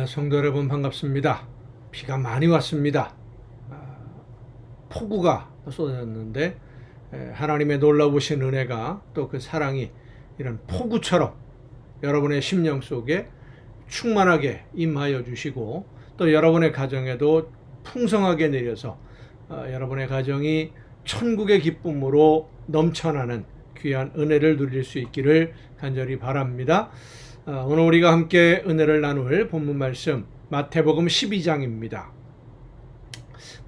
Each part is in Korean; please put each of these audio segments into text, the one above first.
성도 여러분 반갑습니다. 비가 많이 왔습니다. 폭우가 쏟아졌는데 하나님의 놀라우신 은혜가 또 그 사랑이 이런 폭우처럼 여러분의 심령 속에 충만하게 임하여 주시고 또 여러분의 가정에도 풍성하게 내려서 여러분의 가정이 천국의 기쁨으로 넘쳐나는 귀한 은혜를 누릴 수 있기를 간절히 바랍니다. 오늘 우리가 함께 은혜를 나눌 본문 말씀 마태복음 12장입니다.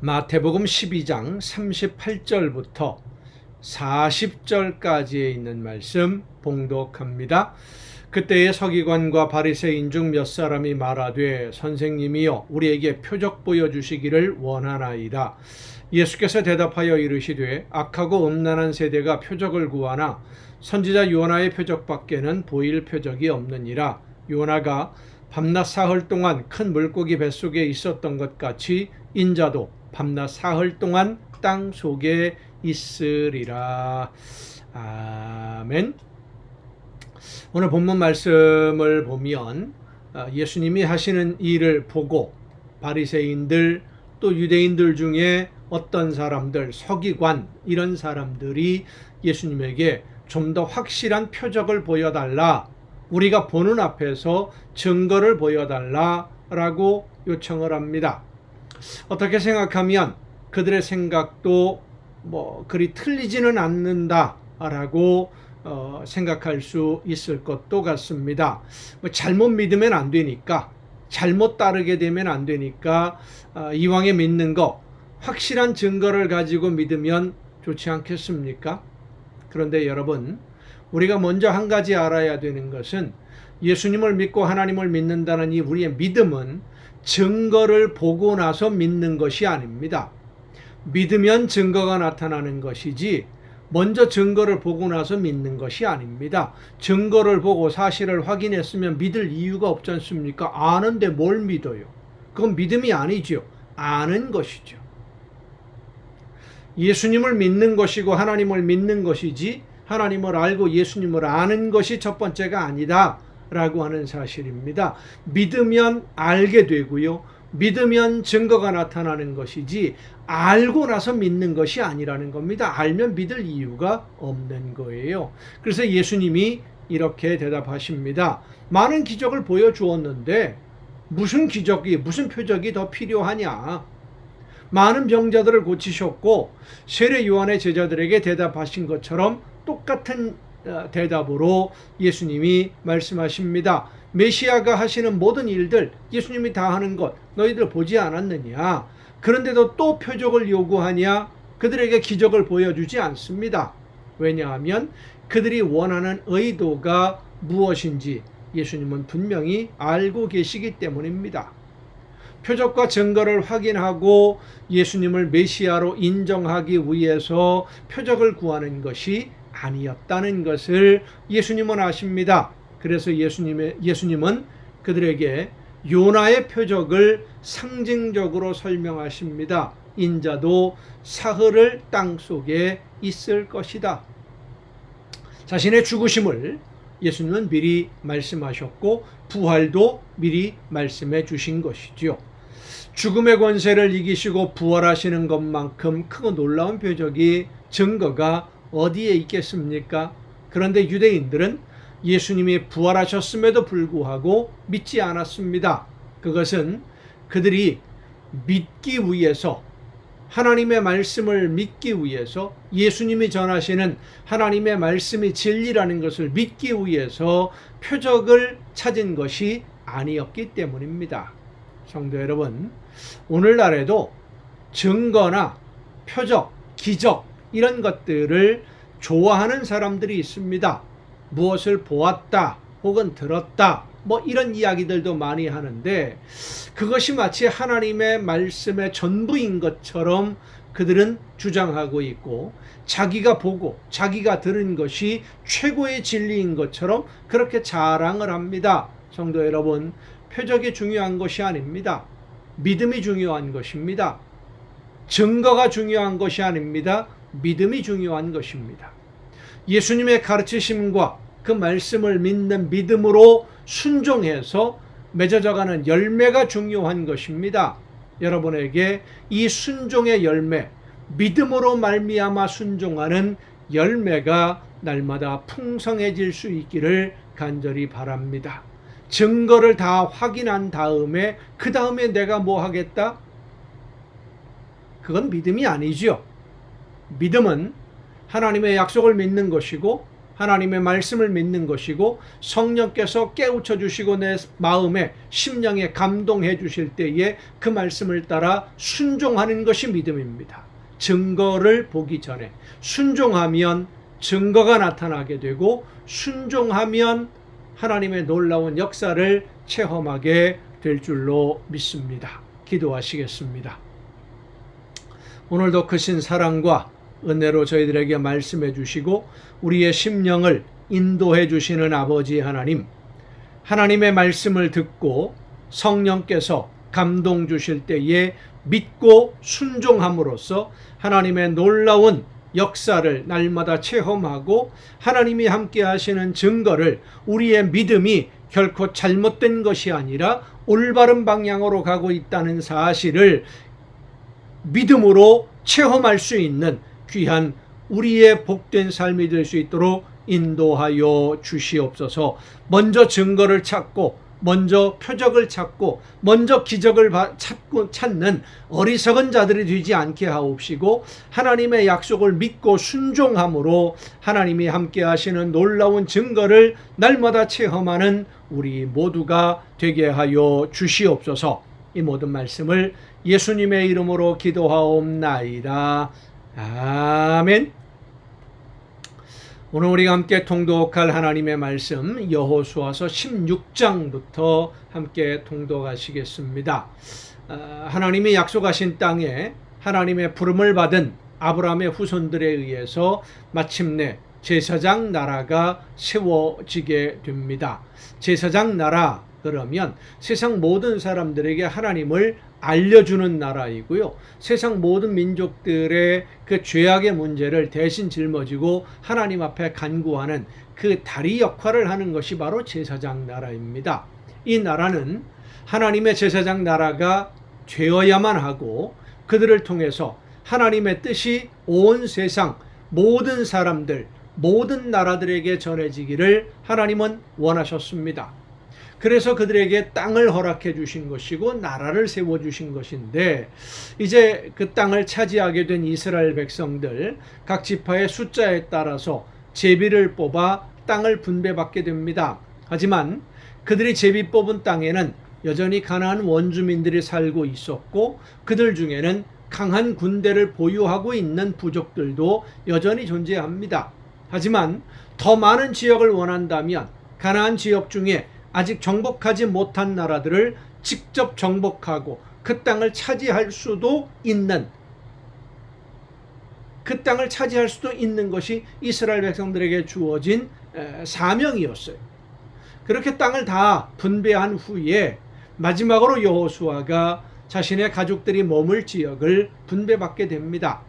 마태복음 12장 38절부터 40절까지에 있는 말씀 봉독합니다. 그때의 서기관과 바리새인 중 몇 사람이 말하되 선생님이여 우리에게 표적 보여주시기를 원하나이다. 예수께서 대답하여 이르시되 악하고 음란한 세대가 표적을 구하나 선지자 요나의 표적밖에는 보일 표적이 없느니라. 요나가 밤낮 사흘 동안 큰 물고기 뱃속에 있었던 것 같이 인자도 밤낮 사흘 동안 땅 속에 있으리라. 아멘. 오늘 본문 말씀을 보면 예수님이 하시는 일을 보고 바리새인들 또 유대인들 중에 어떤 사람들, 서기관 이런 사람들이 예수님에게 좀 더 확실한 표적을 보여달라, 우리가 보는 앞에서 증거를 보여달라라고 요청을 합니다. 어떻게 생각하면 그들의 생각도 그리 틀리지는 않는다라고 생각할 수 있을 것도 같습니다. 잘못 믿으면 안 되니까, 잘못 따르게 되면 안 되니까 이왕에 믿는 거 확실한 증거를 가지고 믿으면 좋지 않겠습니까? 그런데 여러분, 우리가 먼저 한 가지 알아야 되는 것은 예수님을 믿고 하나님을 믿는다는 이 우리의 믿음은 증거를 보고 나서 믿는 것이 아닙니다. 믿으면 증거가 나타나는 것이지 먼저 증거를 보고 나서 믿는 것이 아닙니다. 증거를 보고 사실을 확인했으면 믿을 이유가 없지 않습니까? 아는데 뭘 믿어요? 그건 믿음이 아니죠. 아는 것이죠. 예수님을 믿는 것이고 하나님을 믿는 것이지 하나님을 알고 예수님을 아는 것이 첫 번째가 아니다 라고 하는 사실입니다. 믿으면 알게 되고요, 믿으면 증거가 나타나는 것이지 알고 나서 믿는 것이 아니라는 겁니다. 알면 믿을 이유가 없는 거예요. 그래서 예수님이 이렇게 대답하십니다. 많은 기적을 보여주었는데 무슨 기적이, 무슨 표적이 더 필요하냐? 많은 병자들을 고치셨고 세례 요한의 제자들에게 대답하신 것처럼 똑같은 대답으로 예수님이 말씀하십니다. 메시아가 하시는 모든 일들, 예수님이 다 하는 것 너희들 보지 않았느냐? 그런데도 또 표적을 요구하냐? 그들에게 기적을 보여주지 않습니다. 왜냐하면 그들이 원하는 의도가 무엇인지 예수님은 분명히 알고 계시기 때문입니다. 표적과 증거를 확인하고 예수님을 메시아로 인정하기 위해서 표적을 구하는 것이 아니었다는 것을 예수님은 아십니다. 그래서 예수님은 그들에게 요나의 표적을 상징적으로 설명하십니다. 인자도 사흘을 땅 속에 있을 것이다. 자신의 죽으심을 예수님은 미리 말씀하셨고 부활도 미리 말씀해 주신 것이죠. 죽음의 권세를 이기시고 부활하시는 것만큼 크고 놀라운 표적이, 증거가 어디에 있겠습니까? 그런데 유대인들은 예수님이 부활하셨음에도 불구하고 믿지 않았습니다. 그것은 그들이 믿기 위해서, 하나님의 말씀을 믿기 위해서, 예수님이 전하시는 하나님의 말씀이 진리라는 것을 믿기 위해서 표적을 찾은 것이 아니었기 때문입니다. 성도 여러분, 오늘날에도 증거나 표적, 기적 이런 것들을 좋아하는 사람들이 있습니다. 무엇을 보았다 혹은 들었다 이런 이야기들도 많이 하는데 그것이 마치 하나님의 말씀의 전부인 것처럼 그들은 주장하고 있고 자기가 보고 자기가 들은 것이 최고의 진리인 것처럼 그렇게 자랑을 합니다. 성도 여러분, 표적이 중요한 것이 아닙니다. 믿음이 중요한 것입니다. 증거가 중요한 것이 아닙니다. 믿음이 중요한 것입니다. 예수님의 가르치심과 그 말씀을 믿는 믿음으로 순종해서 맺어져가는 열매가 중요한 것입니다. 여러분에게 이 순종의 열매, 믿음으로 말미암아 순종하는 열매가 날마다 풍성해질 수 있기를 간절히 바랍니다. 증거를 다 확인한 다음에 그 다음에 내가 뭐 하겠다? 그건 믿음이 아니죠. 믿음은 하나님의 약속을 믿는 것이고 하나님의 말씀을 믿는 것이고 성령께서 깨우쳐 주시고 내 마음에 심령에 감동해 주실 때에 그 말씀을 따라 순종하는 것이 믿음입니다. 증거를 보기 전에 순종하면 증거가 나타나게 되고 순종하면 하나님의 놀라운 역사를 체험하게 될 줄로 믿습니다. 기도하시겠습니다. 오늘도 크신 사랑과 은혜로 저희들에게 말씀해 주시고 우리의 심령을 인도해 주시는 아버지 하나님, 하나님의 말씀을 듣고 성령께서 감동 주실 때에 믿고 순종함으로써 하나님의 놀라운 역사를 날마다 체험하고 하나님이 함께 하시는 증거를 우리의 믿음이 결코 잘못된 것이 아니라 올바른 방향으로 가고 있다는 사실을 믿음으로 체험할 수 있는 귀한 우리의 복된 삶이 될 수 있도록 인도하여 주시옵소서. 먼저 증거를 찾고 먼저 표적을 찾고 먼저 기적을 찾는 어리석은 자들이 되지 않게 하옵시고 하나님의 약속을 믿고 순종함으로 하나님이 함께 하시는 놀라운 증거를 날마다 체험하는 우리 모두가 되게 하여 주시옵소서. 이 모든 말씀을 예수님의 이름으로 기도하옵나이다. 아멘. 오늘 우리가 함께 통독할 하나님의 말씀 여호수아서 16장부터 함께 통독하시겠습니다. 하나님이 약속하신 땅에 하나님의 부름을 받은 아브라함의 후손들에 의해서 마침내 제사장 나라가 세워지게 됩니다. 제사장 나라 그러면 세상 모든 사람들에게 하나님을 알려주는 나라이고요. 세상 모든 민족들의 그 죄악의 문제를 대신 짊어지고 하나님 앞에 간구하는 그 다리 역할을 하는 것이 바로 제사장 나라입니다. 이 나라는 하나님의 제사장 나라가 되어야만 하고 그들을 통해서 하나님의 뜻이 온 세상 모든 사람들, 모든 나라들에게 전해지기를 하나님은 원하셨습니다. 그래서 그들에게 땅을 허락해 주신 것이고 나라를 세워주신 것인데 이제 그 땅을 차지하게 된 이스라엘 백성들 각 지파의 숫자에 따라서 제비를 뽑아 땅을 분배받게 됩니다. 하지만 그들이 제비 뽑은 땅에는 여전히 가나안 원주민들이 살고 있었고 그들 중에는 강한 군대를 보유하고 있는 부족들도 여전히 존재합니다. 하지만 더 많은 지역을 원한다면 가나안 지역 중에 아직 정복하지 못한 나라들을 직접 정복하고 그 땅을 차지할 수도 있는 것이 이스라엘 백성들에게 주어진 사명이었어요. 그렇게 땅을 다 분배한 후에 마지막으로 여호수아가 자신의 가족들이 머물 지역을 분배받게 됩니다.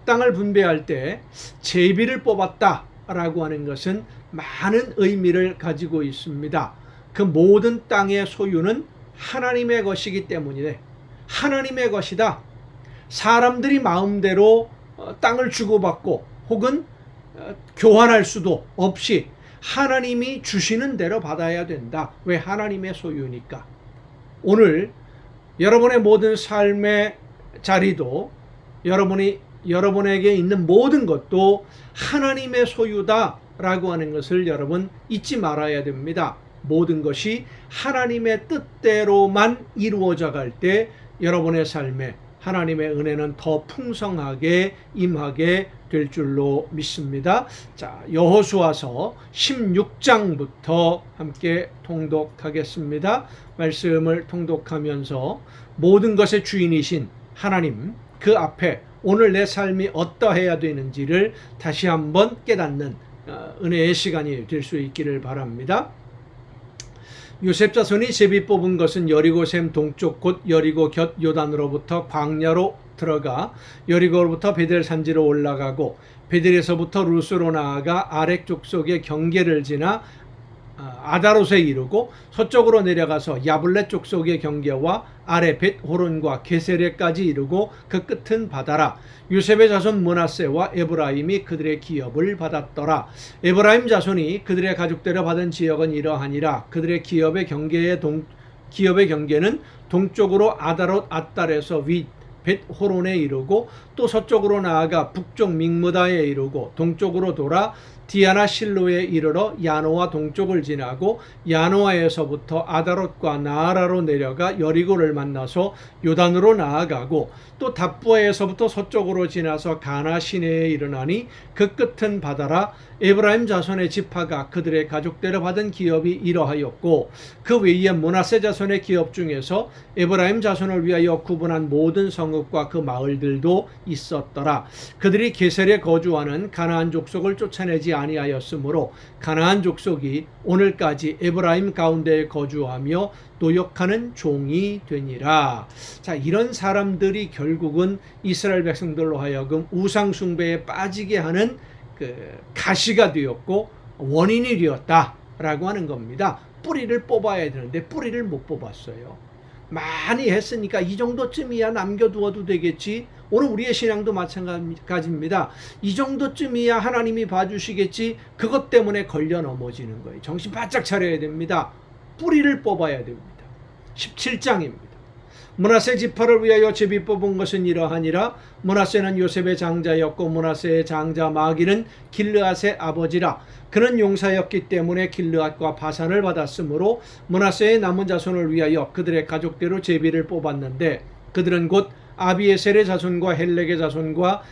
땅을 분배할 때 제비를 뽑았다라고 하는 것은 많은 의미를 가지고 있습니다. 그 모든 땅의 소유는 하나님의 것이기 때문이래. 하나님의 것이다. 사람들이 마음대로 땅을 주고받고 혹은 교환할 수도 없이 하나님이 주시는 대로 받아야 된다. 왜? 하나님의 소유니까. 오늘 여러분의 모든 삶의 자리도 여러분에게 있는 모든 것도 하나님의 소유다라고 하는 것을 여러분 잊지 말아야 됩니다. 모든 것이 하나님의 뜻대로만 이루어져 갈 때 여러분의 삶에 하나님의 은혜는 더 풍성하게 임하게 될 줄로 믿습니다. 자, 여호수아서 16장부터 함께 통독하겠습니다. 말씀을 통독하면서 모든 것의 주인이신 하나님 그 앞에 오늘 내 삶이 어떠해야 되는지를 다시 한번 깨닫는 은혜의 시간이 될 수 있기를 바랍니다. 요셉 자손이 제비 뽑은 것은 여리고샘 동쪽 곧 여리고 곁 요단으로부터 광야로 들어가 여리고로부터 베델 산지로 올라가고 베델에서부터 루스로 나아가 아렉 족속의 경계를 지나 아다롯에 이르고 서쪽으로 내려가서 야블렛 족속의 경계와 아래 벳호론과 게세레까지 이르고 그 끝은 바다라. 요셉의 자손 므낫세와 에브라임이 그들의 기업을 받았더라. 에브라임 자손이 그들의 가족대로 받은 지역은 이러하니라. 그들의 기업의 경계는 동쪽으로 아다롯 앗달에서 윗 벳호론에 이르고 또 서쪽으로 나아가 북쪽 믹무다에 이르고 동쪽으로 돌아 디아나 실로에 이르러 야노아 동쪽을 지나고 야노아에서부터 아다롯과 나아라로 내려가 여리고를 만나서 요단으로 나아가고 또 답부아에서부터 서쪽으로 지나서 가나 시내에 이르나니 그 끝은 바다라. 에브라임 자손의 지파가 그들의 가족대로 받은 기업이 이러하였고 그 외에 므낫세 자손의 기업 중에서 에브라임 자손을 위하여 구분한 모든 성읍과 그 마을들도 있었더라. 그들이 게셀에 거주하는 가나안 족속을 쫓아내지 아니하였으므로 가나안 족속이 오늘까지 에브라임 가운데에 거주하며 노역하는 종이 되니라. 자, 이런 사람들이 결국은 이스라엘 백성들로 하여금 우상 숭배에 빠지게 하는 그 가시가 되었고 원인이 되었다라고 하는 겁니다. 뿌리를 뽑아야 되는데 뿌리를 못 뽑았어요. 많이 했으니까 이 정도쯤이야 남겨두어도 되겠지. 오늘 우리의 신앙도 마찬가지입니다. 이 정도쯤이야 하나님이 봐주시겠지. 그것 때문에 걸려 넘어지는 거예요. 정신 바짝 차려야 됩니다. 뿌리를 뽑아야 됩니다. 17장입니다. 므낫세 지파를 위하여 제비 뽑은 것은 이러하니라. 므낫세는 요셉의 장자였고 므낫세의 장자 마기는 길르앗의 아버지라. 그는 용사였기 때문에 길르앗과 바산을 받았으므로 므낫세의 남은 자손을 위하여 그들의 가족대로 제비를 뽑았는데 그들은 곧 아비에셀의 자손과 헬렉의 자손과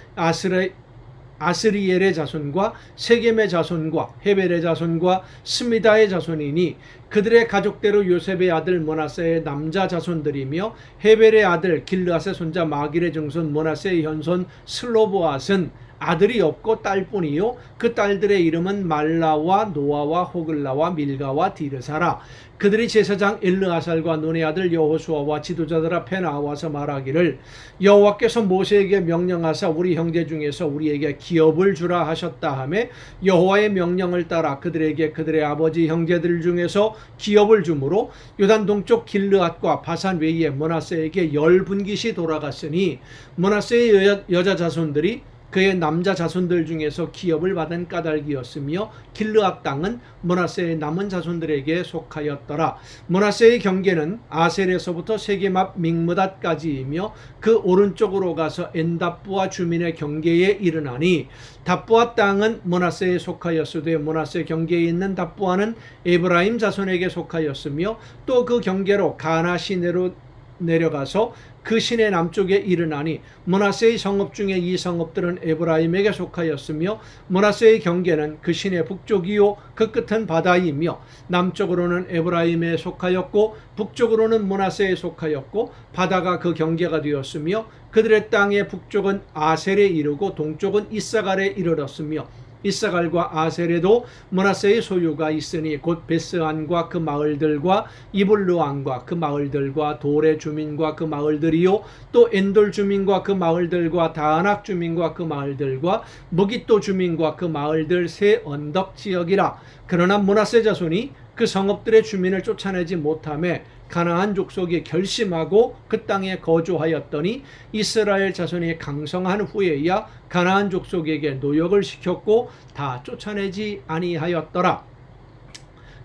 아스리엘의 자손과 세겜의 자손과 헤벨의 자손과 스미다의 자손이니 그들의 가족대로 요셉의 아들 므낫세의 남자 자손들이며 헤벨의 아들 길르앗의 손자 마길의 증손 므낫세의 현손 슬로보앗은 아들이 없고 딸뿐이요 그 딸들의 이름은 말라와 노아와 호글라와 밀가와 디르사라. 그들이 제사장 엘르아살과 눈의 아들 여호수아와 지도자들 앞에 나와서 말하기를 여호와께서 모세에게 명령하사 우리 형제 중에서 우리에게 기업을 주라 하셨다 하매 여호와의 명령을 따라 그들에게 그들의 아버지 형제들 중에서 기업을 주므로 요단 동쪽 길르앗과 바산 외에 므낫세에게 10분깃이 돌아갔으니 므낫세의 여자 자손들이 그의 남자 자손들 중에서 기업을 받은 까닭이었으며 길르앗 땅은 므낫세의 남은 자손들에게 속하였더라. 므낫세의 경계는 아셀에서부터 세겜 앞 믹므닷까지이며 그 오른쪽으로 가서 엔답부아 주민의 경계에 이르나니 답부아 땅은 므낫세에 속하였으되 므낫세 경계에 있는 답부아는 에브라임 자손에게 속하였으며 또 그 경계로 가나 시내로 내려가서 그 시내 남쪽에 이르나니 므낫세의 성읍 중에 이 성읍들은 에브라임에게 속하였으며 므낫세의 경계는 그 시내 북쪽이요 그 끝은 바다이며 남쪽으로는 에브라임에 속하였고 북쪽으로는 므낫세에 속하였고 바다가 그 경계가 되었으며 그들의 땅의 북쪽은 아셀에 이르고 동쪽은 이사갈에 이르렀으며 이사갈과 아셀에도 므낫세의 소유가 있으니 곧 베스안과 그 마을들과 이블르안과 그 마을들과 돌의 주민과 그 마을들이요 또 엔돌 주민과 그 마을들과 다아낙 주민과 그 마을들과 무깃도 주민과 그 마을들 세 언덕 지역이라. 그러나 므낫세 자손이 그 성읍들의 주민을 쫓아내지 못하매 가나안 족속이 결심하고 그 땅에 거주하였더니 이스라엘 자손이 강성한 후에야 가나안 족속에게 노역을 시켰고 다 쫓아내지 아니하였더라.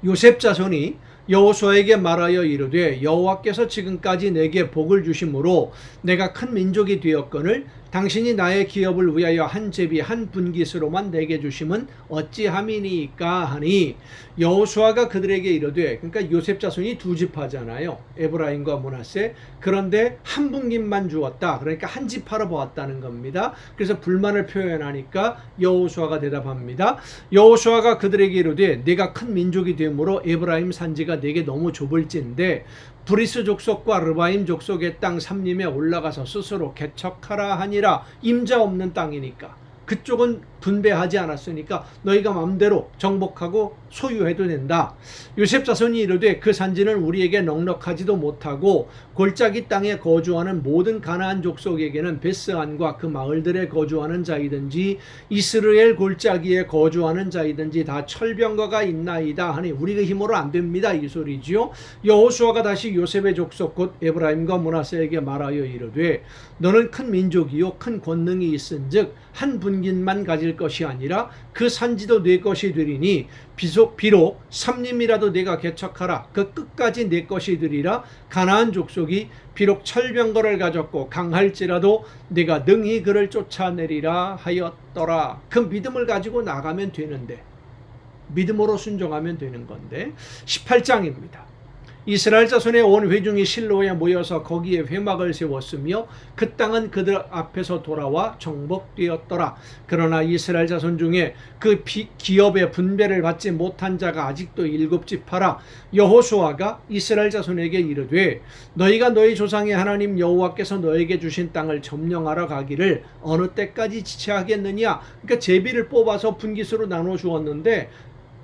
요셉 자손이 여호수아에게 말하여 이르되 여호와께서 지금까지 내게 복을 주심으로 내가 큰 민족이 되었거늘 당신이 나의 기업을 위하여 한 제비 한 분깃으로만 내게 주심은 어찌함이니까 하니 여호수아가 그들에게 이르되, 그러니까 요셉 자손이 두 지파잖아요. 에브라임과 므낫세. 그런데 한 분깃만 주었다. 그러니까 한 지파로 보았다는 겁니다. 그래서 불만을 표현하니까 여호수아가 대답합니다. 여호수아가 그들에게 이르되 네가 큰 민족이 되므로 에브라임 산지가 내게 너무 좁을진데 브리스 족속과 르바임 족속의 땅 삼림에 올라가서 스스로 개척하라 하니라. 임자 없는 땅이니까. 그쪽은 분배하지 않았으니까 너희가 마음대로 정복하고 소유해도 된다. 요셉 자손이 이르되 그 산지는 우리에게 넉넉하지도 못하고 골짜기 땅에 거주하는 모든 가나안 족속에게는 베스안과 그 마을들에 거주하는 자이든지 이스라엘 골짜기에 거주하는 자이든지 다 철병거가 있나이다 하니 우리가 힘으로 안 됩니다 이 소리지요. 여호수아가 다시 요셉의 족속 곧 에브라임과 므낫세에게 말하여 이르되 너는 큰 민족이요 큰 권능이 있은즉 한 분깃만 가질 것이 아니라 그 산지도 내 것이 되리니 비록 삼림이라도 내가 개척하라 그 끝까지 내 것이 되리라. 가나안 족속이 비록 철병거를 가졌고 강할지라도 내가 능히 그를 쫓아내리라 하였더라. 그 믿음을 가지고 나가면 되는데, 믿음으로 순종하면 되는 건데 18장입니다. 이스라엘 자손의 온 회중이 실로에 모여서 거기에 회막을 세웠으며 그 땅은 그들 앞에서 돌아와 정복되었더라. 그러나 이스라엘 자손 중에 그 기업의 분배를 받지 못한 자가 아직도 7지파라. 여호수아가 이스라엘 자손에게 이르되 너희가 너희 조상의 하나님 여호와께서 너에게 주신 땅을 점령하러 가기를 어느 때까지 지체하겠느냐. 그러니까 제비를 뽑아서 분깃으로 나눠 주었는데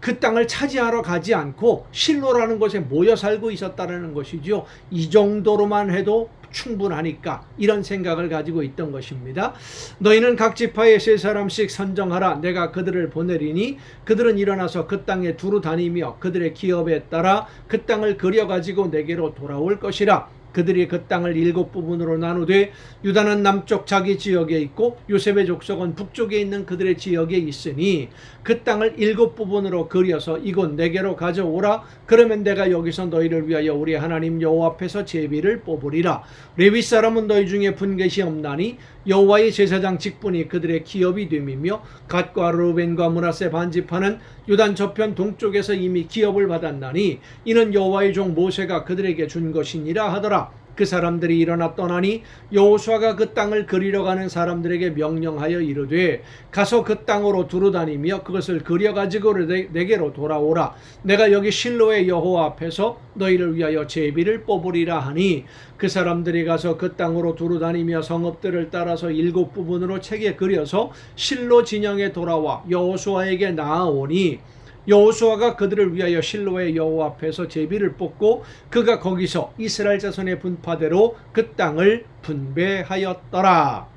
그 땅을 차지하러 가지 않고 실로라는 곳에 모여 살고 있었다는 것이죠. 이 정도로만 해도 충분하니까 이런 생각을 가지고 있던 것입니다. 너희는 각 지파에 3사람씩 선정하라. 내가 그들을 보내리니 그들은 일어나서 그 땅에 두루 다니며 그들의 기업에 따라 그 땅을 그려가지고 내게로 돌아올 것이라. 그들이 그 땅을 7부분으로 나누되 유다는 남쪽 자기 지역에 있고 요셉의 족속은 북쪽에 있는 그들의 지역에 있으니 그 땅을 7부분으로 그려서 이곳 내게로 가져오라. 그러면 내가 여기서 너희를 위하여 우리 하나님 여호와 앞에서 제비를 뽑으리라. 레위 사람은 너희 중에 분깃이 없나니 여호와의 제사장 직분이 그들의 기업이 됨이며 갓과 르우벤과 므낫세 반지파는 요단 저편 동쪽에서 이미 기업을 받았나니 이는 여호와의 종 모세가 그들에게 준 것이니라 하더라. 그 사람들이 일어나 떠나니 여호수아가 그 땅을 그리러 가는 사람들에게 명령하여 이르되 가서 그 땅으로 두루 다니며 그것을 그려가지고 내게로 돌아오라. 내가 여기 실로의 여호와 앞에서 너희를 위하여 제비를 뽑으리라 하니 그 사람들이 가서 그 땅으로 두루 다니며 성읍들을 따라서 7부분으로 책에 그려서 실로 진영에 돌아와 여호수아에게 나아오니 여호수아가 그들을 위하여 실로의 여호와 앞에서 제비를 뽑고 그가 거기서 이스라엘 자손의 분파대로 그 땅을 분배하였더라.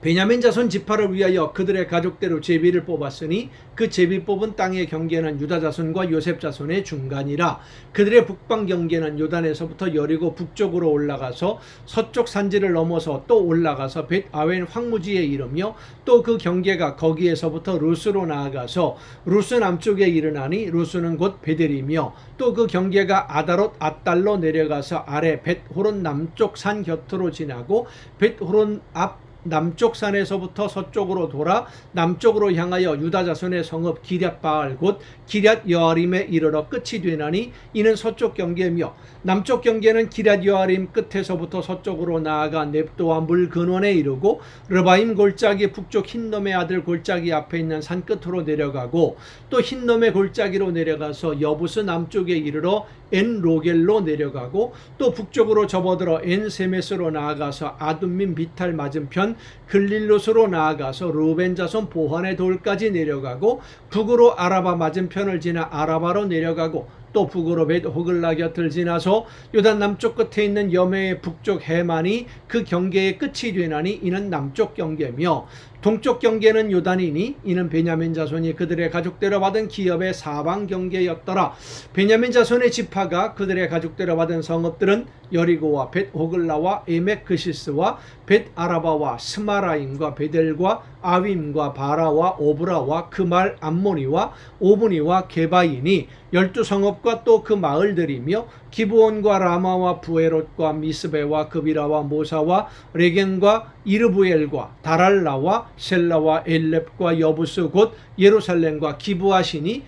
베냐민 자손 지파를 위하여 그들의 가족대로 제비를 뽑았으니 그 제비 뽑은 땅의 경계는 유다 자손과 요셉 자손의 중간이라. 그들의 북방 경계는 요단에서부터 여리고 북쪽으로 올라가서 서쪽 산지를 넘어서 또 올라가서 벳 아웬 황무지에 이르며 또 그 경계가 거기에서부터 루스로 나아가서 루스 남쪽에 이르나니 루스는 곧 베델이며 또 그 경계가 아다롯 앗달로 내려가서 아래 벳 호론 남쪽 산 곁으로 지나고 벳 호론 앞 남쪽 산에서부터 서쪽으로 돌아 남쪽으로 향하여 유다 자손의 성읍 기럇바알 곧 기럇 여아림에 이르러 끝이 되나니 이는 서쪽 경계며 남쪽 경계는 기럇 여아림 끝에서부터 서쪽으로 나아가 넵도와 물 근원에 이르고 르바임 골짜기 북쪽 흰놈의 아들 골짜기 앞에 있는 산 끝으로 내려가고 또 흰놈의 골짜기로 내려가서 여부스 남쪽에 이르러 엔 로겔로 내려가고 또 북쪽으로 접어들어 엔 세메스로 나아가서 아둠민 비탈 맞은편 글릴롯으로 나아가서 루벤 자손 보한의 돌까지 내려가고 북으로 아라바 맞은편을 지나 아라바로 내려가고 또 북으로 벳 호글라 곁을 지나서 요단 남쪽 끝에 있는 여메의 북쪽 해만이 그 경계의 끝이 되나니 이는 남쪽 경계며 동쪽 경계는 요단이니 이는 베냐민 자손이 그들의 가족대로 받은 기업의 사방 경계였더라. 베냐민 자손의 지파가 그들의 가족대로 받은 성읍들은 여리고와 벳 호글라와 에멕크시스와 벳 아라바와 스마라임과 베델과 아윈과 바라와 오브라와 그말 암모니와 오브니와 게바이니 12성읍과 또 그 마을들이며 기브온과 라마와 부에롯과 미스베와 그비라와 모사와 레겐과 이르부엘과 다랄라와 셀라와 엘렙과 여부스 곧 예루살렘과 기브앗이니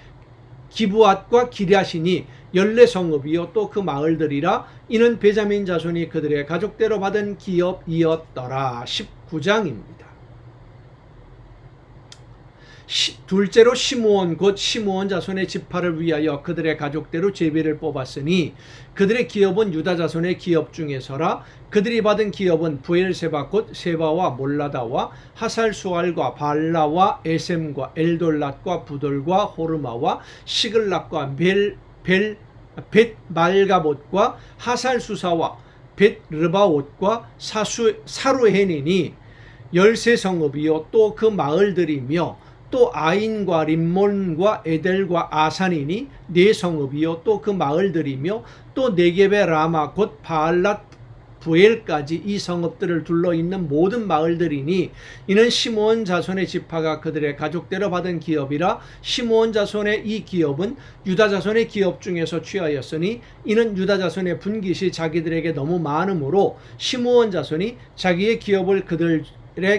기브앗과 기랴시니 14성읍이요 또 그 마을들이라. 이는 베냐민 자손이 그들의 가족대로 받은 기업이었더라. 19장입니다. 둘째로 시므온 곧 시므온 자손의 지파를 위하여 그들의 가족대로 제비를 뽑았으니 그들의 기업은 유다 자손의 기업 중에서라. 그들이 받은 기업은 부엘세바 곧 세바와 몰라다와 하살수알과 발라와 에셈과 엘돌랏과 부돌과 호르마와 시글락과 벳말가봇과 하살수사와 벳르바옷과 사루헨이니 13성읍이요 또 그 마을들이며 또 아인과 림몬과 에델과 아산이니 4성읍이요 또 그 마을들이며 또 네겝의 라마 곧 바알랏 부엘까지 이 성읍들을 둘러있는 모든 마을들이니 이는 시므온 자손의 지파가 그들의 가족대로 받은 기업이라. 시므온 자손의 이 기업은 유다 자손의 기업 중에서 취하였으니 이는 유다 자손의 분깃이 자기들에게 너무 많으므로 시므온 자손이 자기의 기업을 그들의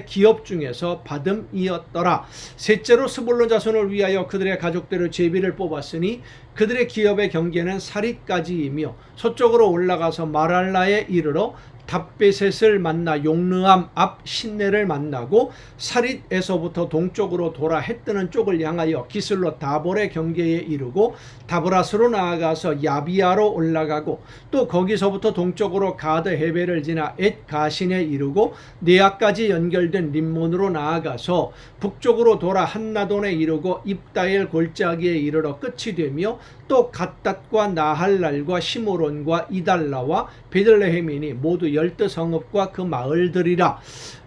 기업 중에서 받음이었더라. 셋째로 스불론 자손을 위하여 그들의 가족대로 제비를 뽑았으니 그들의 기업의 경계는 사릿까지이며 서쪽으로 올라가서 마랄라에 이르러 답베셋을 만나 용르암 앞 신내를 만나고 사릿에서부터 동쪽으로 돌아 해뜨는 쪽을 향하여 기슬롯 다볼의 경계에 이르고 다브라스로 나아가서 야비아로 올라가고 또 거기서부터 동쪽으로 가드 헤벨을 지나 엣 가신에 이르고 네아까지 연결된 림몬으로 나아가서 북쪽으로 돌아 한나돈에 이르고 입다엘 골짜기에 이르러 끝이 되며 또 갓닷과 나할랄과 시므론과 이달라와 베들레헴이니 모두 12성읍과 그 마을들이라.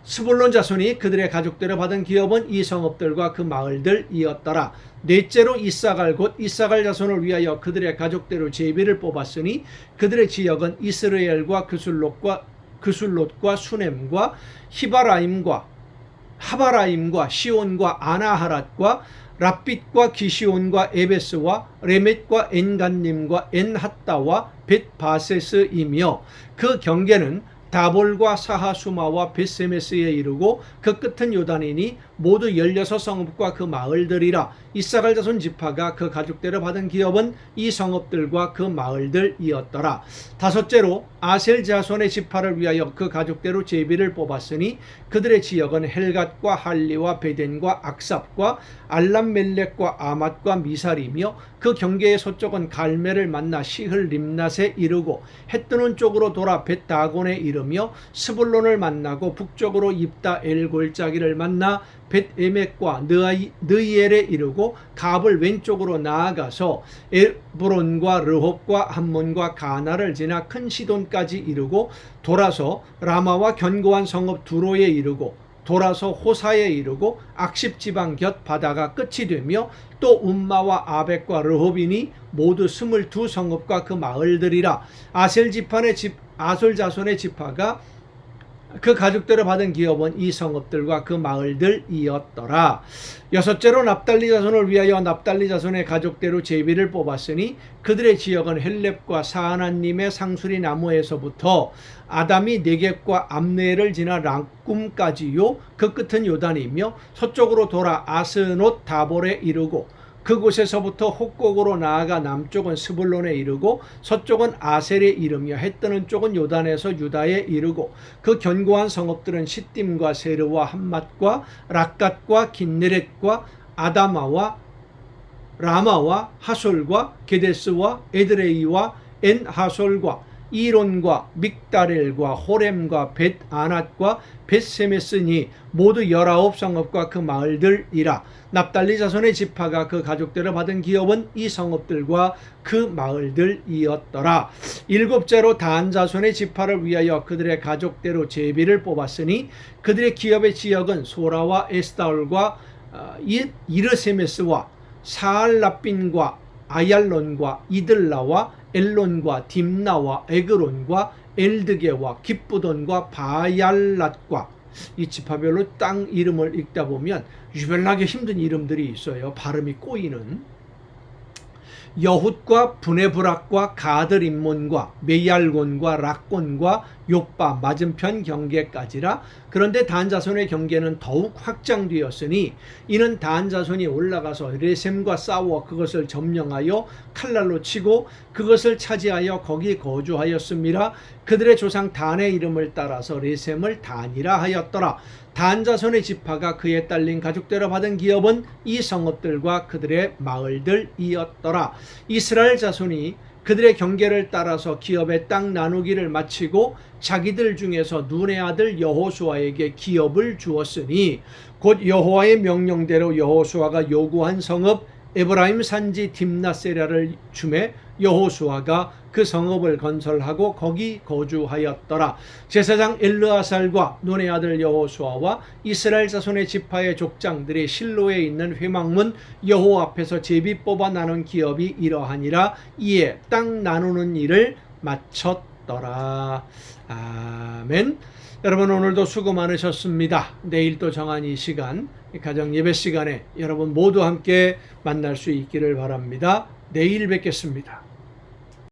스불론 자손이 그들의 가족대로 받은 기업은 이 성읍들과 그 마을들이었더라. 넷째로 이사갈 곧 이사갈 자손을 위하여 그들의 가족대로 제비를 뽑았으니 그들의 지역은 이스라엘과 그술롯과 수넴과 하바라임과 시온과 아나하랏과 랍빗과 기시온과 에베스와 레멧과 엔간님과 엔핫다와 벳바세스이며 그 경계는 다볼과 사하수마와 벳세메스에 이르고 그 끝은 요단이니 모두 16성읍과 그 마을들이라. 이사갈 자손 지파가 그 가족대로 받은 기업은 이 성읍들과 그 마을들이었더라. 다섯째로 아셀 자손의 지파를 위하여 그 가족대로 제비를 뽑았으니 그들의 지역은 헬갓과 할리와 베덴과 악삽과 알람멜렉과 아맛과 미살이며 그 경계의 서쪽은 갈멜을 만나 시흘 림낫에 이르고 해뜨는 쪽으로 돌아 벳다곤에 이르며 스불론을 만나고 북쪽으로 입다엘 골짜기를 만나 벳에멕과 느이엘에 이르고 갑을 왼쪽으로 나아가서 에브론과 르홉과 함몬과 가나를 지나 큰 시돈까지 이르고 돌아서 라마와 견고한 성읍 두로에 이르고 돌아서 호사에 이르고 악십 지방 곁 바다가 끝이 되며 또 움마와 아벡과 르홉이니 모두 22성읍과 그 마을들이라. 아셀 자손의 지파가 그 가족대로 받은 기업은 이 성읍들과 그 마을들이었더라. 여섯째로 납달리 자손을 위하여 납달리 자손의 가족대로 제비를 뽑았으니 그들의 지역은 헬렙과 사하나님의 상수리 나무에서부터 아담이 네겝과 암네를 지나 랑꿈까지요 그 끝은 요단이며 서쪽으로 돌아 아스노 다볼에 이르고 그곳에서부터 혹곡으로 나아가 남쪽은 스불론에 이르고 서쪽은 아셀에 이르며 해뜨는 쪽은 요단에서 유다에 이르고 그 견고한 성읍들은 시딤과 세르와 함맛과 락갓과 긴네렛과 아다마와 라마와 하솔과 게데스와 에드레이와 엔하솔과 이론과 믹다렐과 호렘과 벳아낫과 벳세메스니 모두 19성읍과 그 마을들이라. 납달리 자손의 지파가 그 가족대로 받은 기업은 이 성읍들과 그 마을들이었더라. 일곱째로 단 자손의 지파를 위하여 그들의 가족대로 제비를 뽑았으니 그들의 기업의 지역은 소라와 에스다올과 이르세메스와 사알라빈과 아얄론과 이들라와 엘론과 딥나와 에그론과 엘드게와 깁부돈과 바얄랏과 이 지파별로 땅 이름을 읽다 보면 유별나게 힘든 이름들이 있어요. 발음이 꼬이는. 여훗과 브네브락과 가드림몬과 메얄곤과 락곤과 요빠 맞은편 경계까지라. 그런데 단 자손의 경계는 더욱 확장되었으니 이는 단 자손이 올라가서 레셈과 싸워 그것을 점령하여 칼날로 치고 그것을 차지하여 거기 거주하였음이라. 그들의 조상 단의 이름을 따라서 레셈을 단이라 하였더라. 단 자손의 지파가 그에 딸린 가족대로 받은 기업은 이 성읍들과 그들의 마을들이었더라. 이스라엘 자손이 그들의 경계를 따라서 기업의 땅 나누기를 마치고 자기들 중에서 눈의 아들 여호수아에게 기업을 주었으니 곧 여호와의 명령대로 여호수아가 요구한 성읍 에브라임 산지 딥나세라를 주매 여호수아가 그 성읍을 건설하고 거기 거주하였더라. 제사장 엘르아살과 눈의 아들 여호수아와 이스라엘 자손의 지파의 족장들이 실로에 있는 회막문 여호와 앞에서 제비 뽑아 나눈 기업이 이러하니라. 이에 땅 나누는 일을 마쳤더라. 아멘. 여러분 오늘도 수고 많으셨습니다. 내일 또 정한 이 시간 가정 예배 시간에 여러분 모두 함께 만날 수 있기를 바랍니다. 내일 뵙겠습니다.